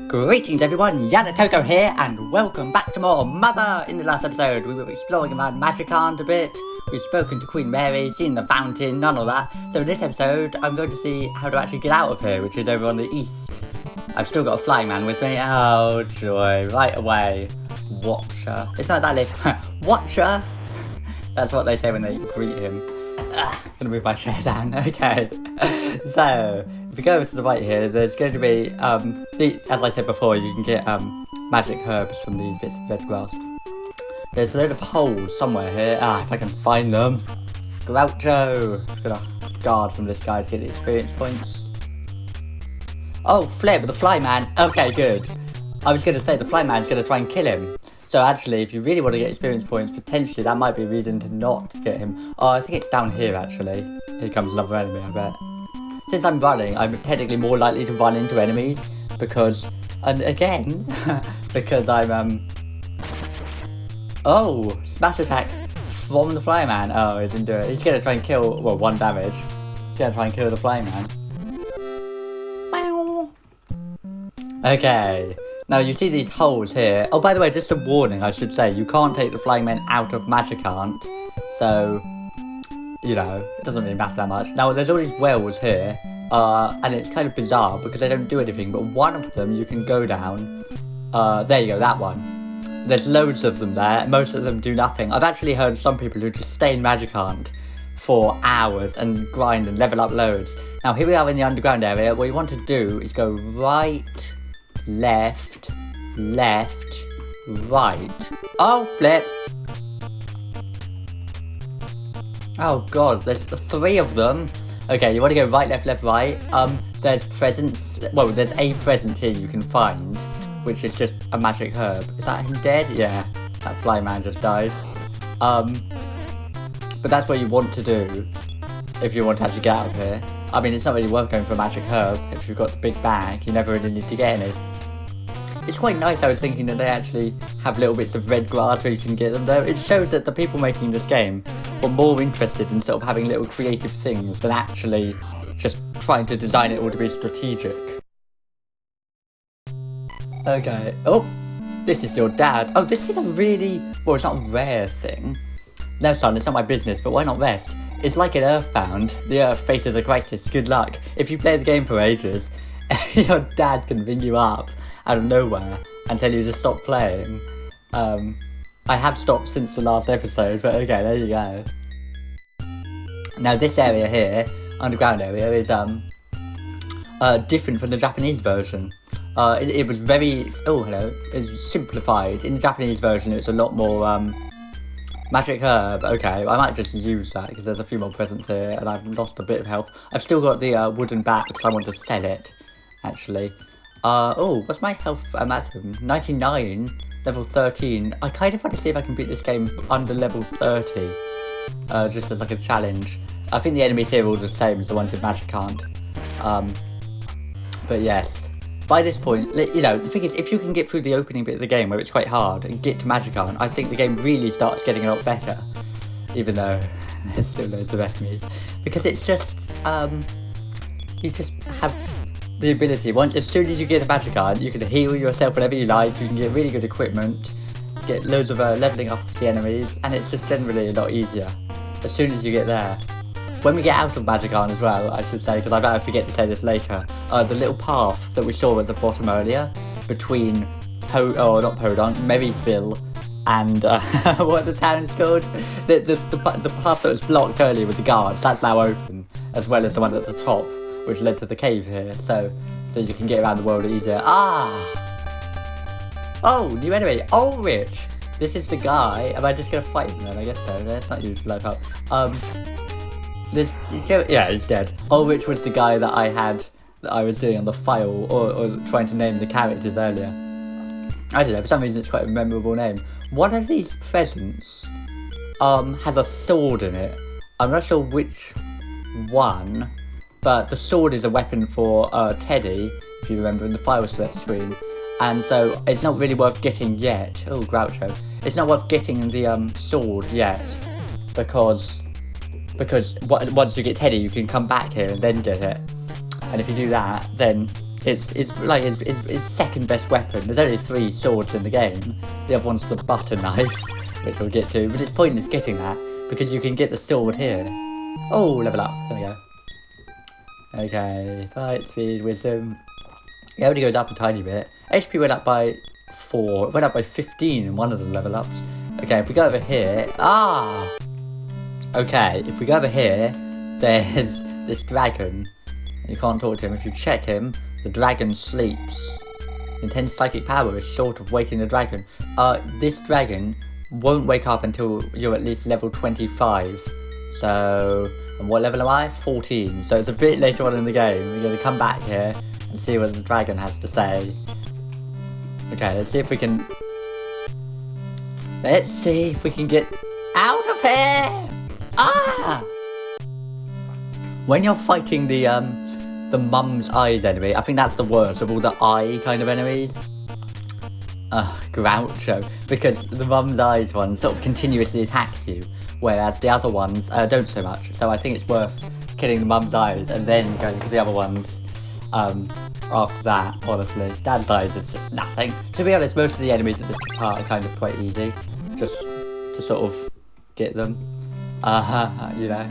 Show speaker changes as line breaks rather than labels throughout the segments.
Greetings everyone, Yanatoko here, and welcome back to more Mother. In the last episode, we were exploring around Magicant a bit. We've spoken to Queen Mary, seen the fountain, none of that. So in this episode, I'm going to see how to actually get out of here, which is over on the east. I've still got a flying man with me. Oh joy, right away. Watcher. It's not exactly Watcher. That's what they say when they greet him. Gonna move my chair down. Okay. So if we go over to the right here, there's going to be as I said before, you can get magic herbs from these bits of red grass. There's a load of holes somewhere here. If I can find them. Groucho. Just gonna guard from this guy to get the experience points. Oh, Flip, the fly man. Okay, good. I was gonna say the fly man's gonna try and kill him. So actually, if you really want to get experience points, potentially that might be a reason to not get him. Oh, I think it's down here actually. Here comes another enemy, I bet. Since I'm running, I'm technically more likely to run into enemies because, and again, because I'm oh, smash attack from the fly man. Oh, it didn't do it. He's gonna try and kill, well, 1 damage. He's gonna try and kill the fly man. Okay. Now you see these holes here. Oh, by the way, just a warning, I should say, you can't take the flying men out of Magicant, so, you know, it doesn't really matter that much. Now, there's all these wells here, and it's kind of bizarre because they don't do anything, but one of them you can go down. There you go, that one. There's loads of them there, most of them do nothing. I've actually heard some people who just stay in Magicant for hours and grind and level up loads. Now, here we are in the underground area. What you want to do is go right, left, left, right. Oh, Flip. Oh god, there's 3 of them. Okay, you want to go right, left, left, right. There's presents. Well, there's a present here you can find, which is just a magic herb. Is that him dead? Yeah, that fly man just died. But that's what you want to do if you want to actually get out of here. I mean, it's not really worth going for a magic herb. If you've got the big bag, you never really need to get any. It's quite nice, I was thinking, that they actually have little bits of red grass where you can get them there. It shows that the people making this game were more interested in sort of having little creative things than actually just trying to design it all to be strategic. Okay. Oh, this is your dad. Oh, this is a really, well, it's not a rare thing. No, son, it's not my business, but why not rest? It's like in Earthbound. The Earth faces a crisis. Good luck. If you play the game for ages, your dad can ring you up out of nowhere and tell you to stop playing. I have stopped since the last episode, but okay, there you go. Now this area here, underground area, is different from the Japanese version. It was very, oh hello, it's simplified. In the Japanese version it's a lot more magic herb. Okay, I might just use that because there's a few more presents here and I've lost a bit of health. I've still got the wooden bat because I want to sell it, actually. Oh, what's my health maximum? 99, level 13. I kind of want to see if I can beat this game under level 30, just as like a challenge. I think the enemies here are all the same as the ones in Magicant. But yes, by this point, you know, the thing is, if you can get through the opening bit of the game where it's quite hard and get to Magicant, I think the game really starts getting a lot better, even though there's still loads of enemies, because it's just, you just have the ability, as soon as you get the Magicant, you can heal yourself whenever you like, you can get really good equipment, get loads of levelling up the enemies, and it's just generally a lot easier as soon as you get there. When we get out of Magicant as well, I should say, because I better forget to say this later, the little path that we saw at the bottom earlier, between, Merrysville and, what the town is called? The path that was blocked earlier with the guards, that's now open, as well as the one at the top, which led to the cave here, so you can get around the world easier. Oh, new enemy, Ulrich! This is the guy. Am I just gonna fight him then? I guess so. Let's not use life up. Yeah, he's dead. Ulrich was the guy that I was doing on the file, or trying to name the characters earlier. I don't know, for some reason it's quite a memorable name. One of these presents has a sword in it. I'm not sure which one, but the sword is a weapon for Teddy, if you remember, in the file select screen. And so it's not really worth getting yet. Oh, Groucho. It's not worth getting the sword yet, because once you get Teddy, you can come back here and then get it. And if you do that, then It's like his second best weapon. There's only 3 swords in the game. The other one's the butter knife, which we'll get to. But it's pointless getting that, because you can get the sword here. Oh, level up. There we go. Okay, fight, speed, wisdom. It only goes up a tiny bit. HP went up by 4. It went up by 15 in one of the level ups. Okay, if we go over here... Okay, if we go over here, there's this dragon. You can't talk to him. If you check him, the dragon sleeps. Intense psychic power is short of waking the dragon. This dragon won't wake up until you're at least level 25. So, and what level am I? 14. So it's a bit later on in the game. We're going to come back here and see what the dragon has to say. Okay, let's see if we can... Let's see if we can get out of here! When you're fighting the mum's eyes enemy, I think that's the worst of all the eye kind of enemies. Groucho. Because the mum's eyes one sort of continuously attacks you, whereas the other ones don't so much. So I think it's worth killing the mum's eyes and then going for the other ones after that, honestly. Dad's eyes is just nothing. To be honest, most of the enemies at this part are kind of quite easy. Just to sort of get them. You know.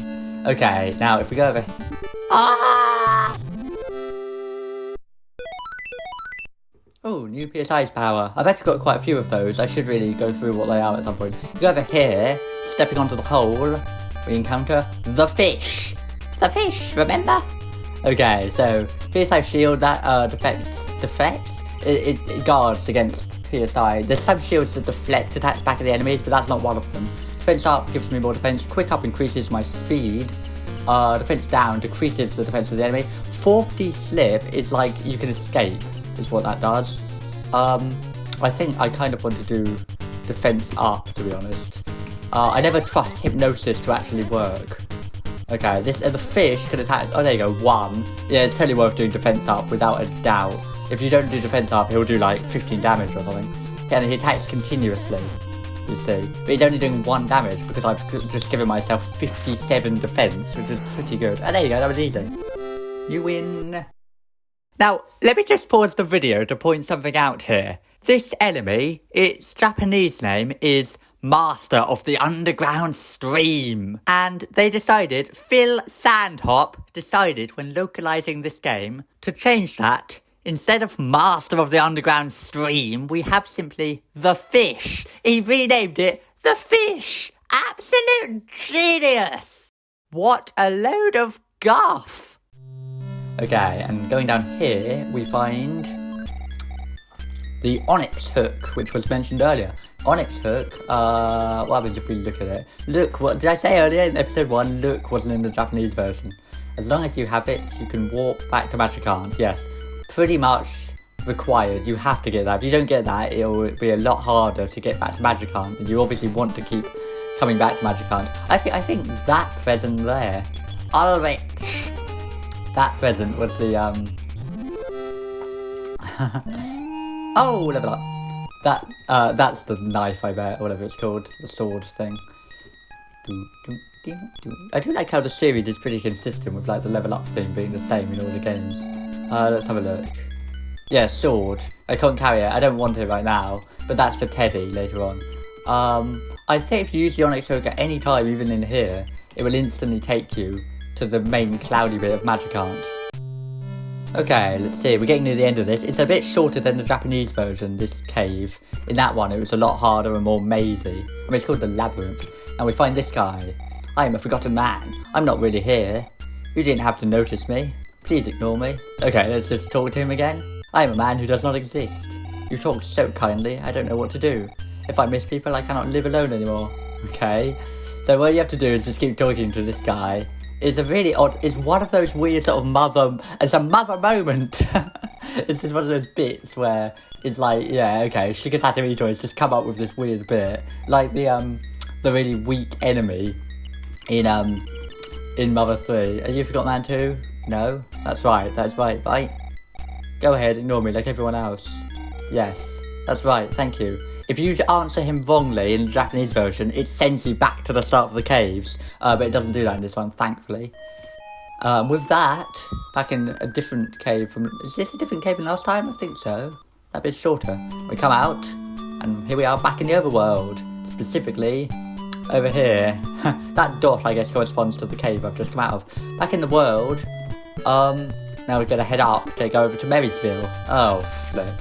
Okay, now if we go over... Oh, new PSI's power. I've actually got quite a few of those. I should really go through what they are at some point. If we go over here, stepping onto the hole, we encounter the fish. The fish, remember? Okay, so PSI shield, that deflects? It guards against PSI. There's some shields that deflect attacks back at the enemies, but that's not one of them. Defense up gives me more defense. Quick up increases my speed. Defense down decreases the defense of the enemy. 4th slip is like you can escape, is what that does. I think I kind of want to do defense up, to be honest. I never trust hypnosis to actually work. Okay, the fish can attack. Oh, there you go, 1. Yeah, it's totally worth doing defense up without a doubt. If you don't do defense up, he'll do like 15 damage or something. Yeah, and he attacks continuously. You see, but he's only doing 1 damage because I've just given myself 57 defense, which is pretty good. And there you go, that was easy. You win. Now, let me just pause the video to point something out here. This enemy, its Japanese name is Master of the Underground Stream. And they decided, Phil Sandhop decided when localizing this game to change that. Instead of Master of the Underground Stream, we have simply The Fish. He renamed it The Fish. Absolute genius. What a load of guff. Okay, and going down here, we find the Onyx Hook, which was mentioned earlier. Onyx Hook, what happens if we look at it? Look, what did I say earlier in episode 1? Look wasn't in the Japanese version. As long as you have it, you can warp back to Magicant, yes. Pretty much required. You have to get that. If you don't get that, it'll be a lot harder to get back to Magicant, and you obviously want to keep coming back to Magicant. I think that present there, Ulrich, that present was the oh, level up. That's the knife, I bet, or whatever it's called, the sword thing. I do like how the series is pretty consistent with like the level up thing being the same in all the games. Let's have a look. Yeah, sword. I can't carry it. I don't want it right now. But that's for Teddy later on. I'd say if you use the Onyx Hook at any time, even in here, it will instantly take you to the main cloudy bit of Magicant. Okay, let's see. We're getting near the end of this. It's a bit shorter than the Japanese version, this cave. In that one, it was a lot harder and more mazy. I mean, it's called the Labyrinth. And we find this guy. I am a forgotten man. I'm not really here. You didn't have to notice me. Please ignore me. Okay, let's just talk to him again. I am a man who does not exist. You talk so kindly, I don't know what to do. If I miss people, I cannot live alone anymore. Okay, so what you have to do is just keep talking to this guy. It's a really odd, it's one of those weird sort of it's a mother moment. It's just one of those bits where it's like, yeah, okay, Shigesato Ito has just come up with this weird bit. Like the really weak enemy in Mother 3. Are you Forgot Man 2? No? That's right, bye. Go ahead, ignore me like everyone else. Yes, that's right, thank you. If you answer him wrongly in the Japanese version, it sends you back to the start of the caves. But it doesn't do that in this one, thankfully. With that, back in a different cave from... Is this a different cave than last time? I think so. That bit shorter. We come out, and here we are back in the overworld. Specifically, over here. That dot, I guess, corresponds to the cave I've just come out of. Back in the world, now we're gonna head up to go over to Merrysville. Oh, flip.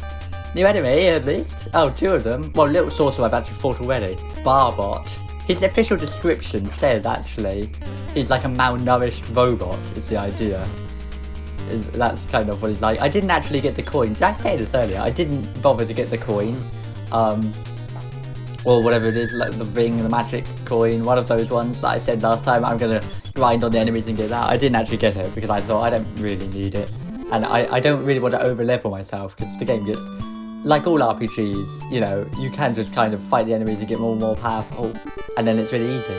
New enemy, at least. Oh, 2 of them. Well, Little Sorcerer I've actually fought already. Barbot. His official description says, actually, he's like a malnourished robot, is the idea. That's kind of what he's like. I didn't actually get the coin. Did I say this earlier? I didn't bother to get the coin. Or whatever it is, like the ring, the magic coin, one of those ones that I said last time. I'm going to grind on the enemies and get that. I didn't actually get it because I thought I don't really need it. And I don't really want to over-level myself because the game gets... Like all RPGs, you know, you can just kind of fight the enemies and get more and more powerful, and then it's really easy.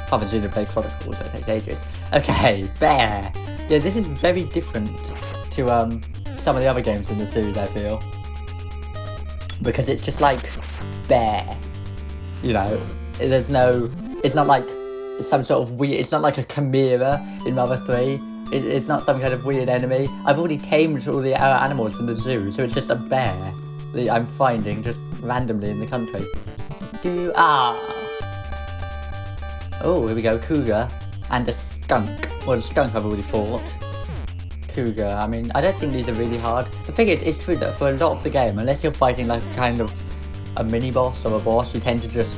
Apart from Xenoblade Chronicles, that takes ages. Okay, Bear. Yeah, this is very different to some of the other games in the series, I feel. Because it's just like Bear. You know, there's no... It's not like some sort of weird... It's not like a chimera in Mother 3. It's not some kind of weird enemy. I've already tamed all the animals from the zoo, so it's just a bear that I'm finding just randomly in the country. Oh, here we go, cougar and a skunk. Well, the skunk I've already fought. Cougar, I mean, I don't think these are really hard. The thing is, it's true that for a lot of the game, unless you're fighting like kind of a mini-boss or a boss, you tend to just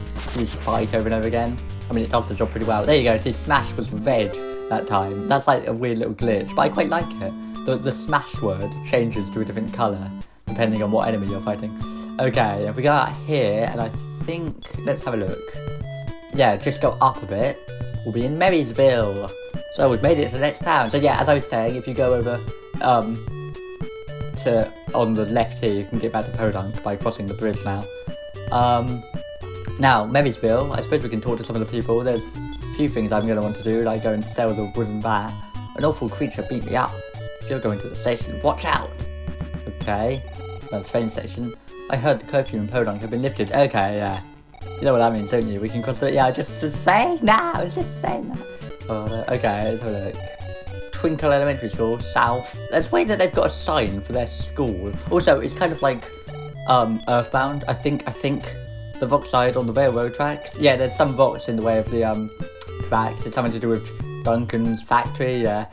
fight over and over again. I mean, it does the job pretty well. There you go, see, Smash was red that time. That's like a weird little glitch, but I quite like it. The Smash word changes to a different colour, depending on what enemy you're fighting. Okay, if we go out here, and I think... Let's have a look. Yeah, just go up a bit. We'll be in Merrysville. So we've made it to the next town. So yeah, as I was saying, if you go over to on the left here, you can get back to Podunk by crossing the bridge now. Now, Merrysville, I suppose we can talk to some of the people. There's a few things I'm going to want to do, like go and sell the wooden bat. An awful creature beat me up. If you're going to the station, watch out! Okay, that's train station. I heard the curfew in Podunk had been lifted. Okay, yeah. You know what that means, don't you? We can cross the... Yeah, I just was saying that. I was just saying that. Oh, okay, let's have a look. Twinkle Elementary School, south. That's weird that they've got a sign for their school. Also, it's kind of like Earthbound. I think the Vox side on the railroad tracks. Yeah, there's some Vox in the way of the tracks. It's something to do with Duncan's factory. Yeah,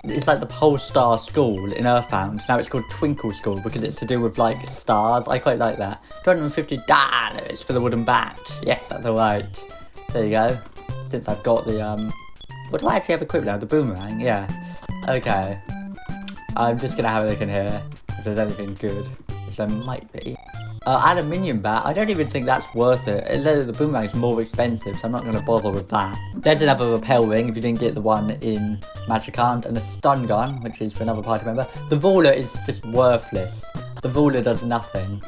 it's like the Pole Star School in Earthbound. Now it's called Twinkle School because it's to do with like stars. I quite like that. $250 for the wooden bat. Yes, that's alright. There you go. Since I've got the what do I actually have equipped now? The boomerang. Yeah. Okay. I'm just gonna have a look in here if there's anything good, which there might be. Aluminium bat, I don't even think that's worth it. The boomerang's more expensive, so I'm not going to bother with that. There's another repel ring if you didn't get the one in Magicant, and a stun gun, which is for another party member. The Ruler is just worthless. The Ruler does nothing.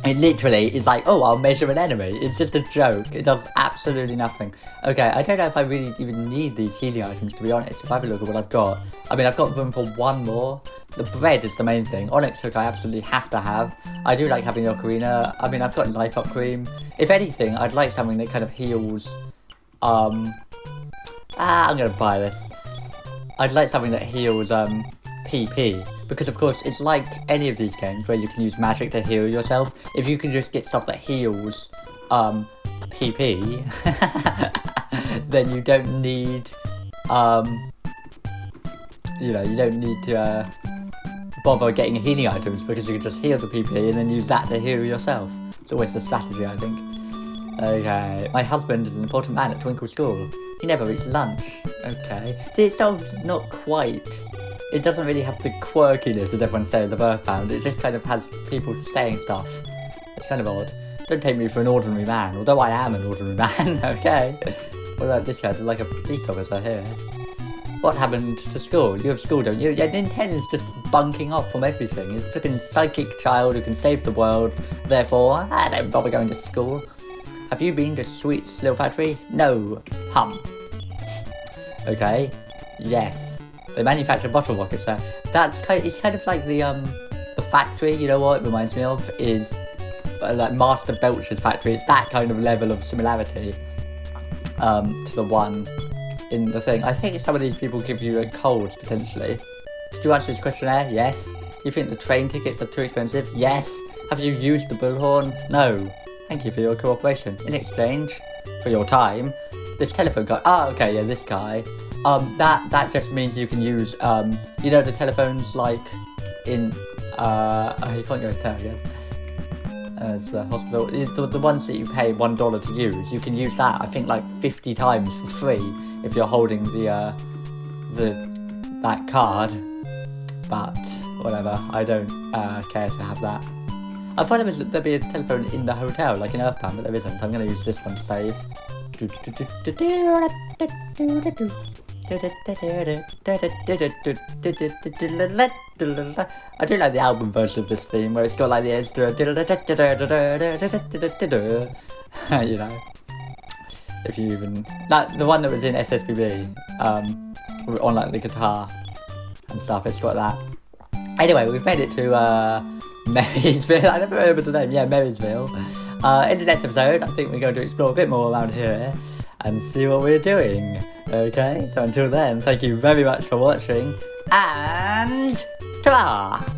It literally is like, oh, I'll measure an enemy. It's just a joke. It does absolutely nothing. Okay, I don't know if I really even need these healing items, to be honest. If I have a look at what I've got. I mean, I've got room for one more. The bread is the main thing. Onyx Hook I absolutely have to have. I do like having the Ocarina. I mean, I've got Life Up Cream. If anything, I'd like something that kind of heals... I'm going to buy this. I'd like something that heals, PP. Because, of course, it's like any of these games where you can use magic to heal yourself. If you can just get stuff that heals, PP, then you don't need, you know, you don't need to, bother getting healing items because you can just heal the PP and then use that to heal yourself. It's always the strategy, I think. Okay, my husband is an important man at Twinkle School. He never eats lunch. Okay. See, it's still not quite... It doesn't really have the quirkiness, as everyone says, of Earthbound. It just kind of has people saying stuff. It's kind of odd. Don't take me for an ordinary man, although I am an ordinary man, okay? What about this guy? There's like a police officer here. What happened to school? You have school, don't you? Yeah, Nintendo's just bunking off from everything. He's a flipping psychic child who can save the world. Therefore, I don't bother going to school. Have you been to Sweet Slow Factory? No. Okay. Yes. They manufacture bottle rockets there. It's kind of like the factory, you know what it reminds me of, is like Master Belcher's factory. It's that kind of level of similarity to the one in the thing. I think some of these people give you a cold, potentially. Did you answer this questionnaire? Yes. Do you think the train tickets are too expensive? Yes. Have you used the bullhorn? No. Thank you for your cooperation. In exchange for your time, this telephone guy. Oh, okay, yeah, this guy. That just means you can use, you know, the telephones like in, you can't go there, I guess. As the hospital, the ones that you pay $1 to use, you can use that, I think, like 50 times for free if you're holding that card. But whatever, I don't care to have that. I thought there'd be a telephone in the hotel, like in Earthbound, but there isn't, so I'm going to use this one to save. I do like the album version of this theme, where it's got like the extra, you know, if you even, like the one that was in SSBB, on like the guitar and stuff, it's got that. Anyway, we've made it to Merrysville. I never remember the name. Yeah, Merrysville. In the next episode, I think we're going to explore a bit more around here and see what we're doing. Okay, so until then, thank you very much for watching, and ta-ra!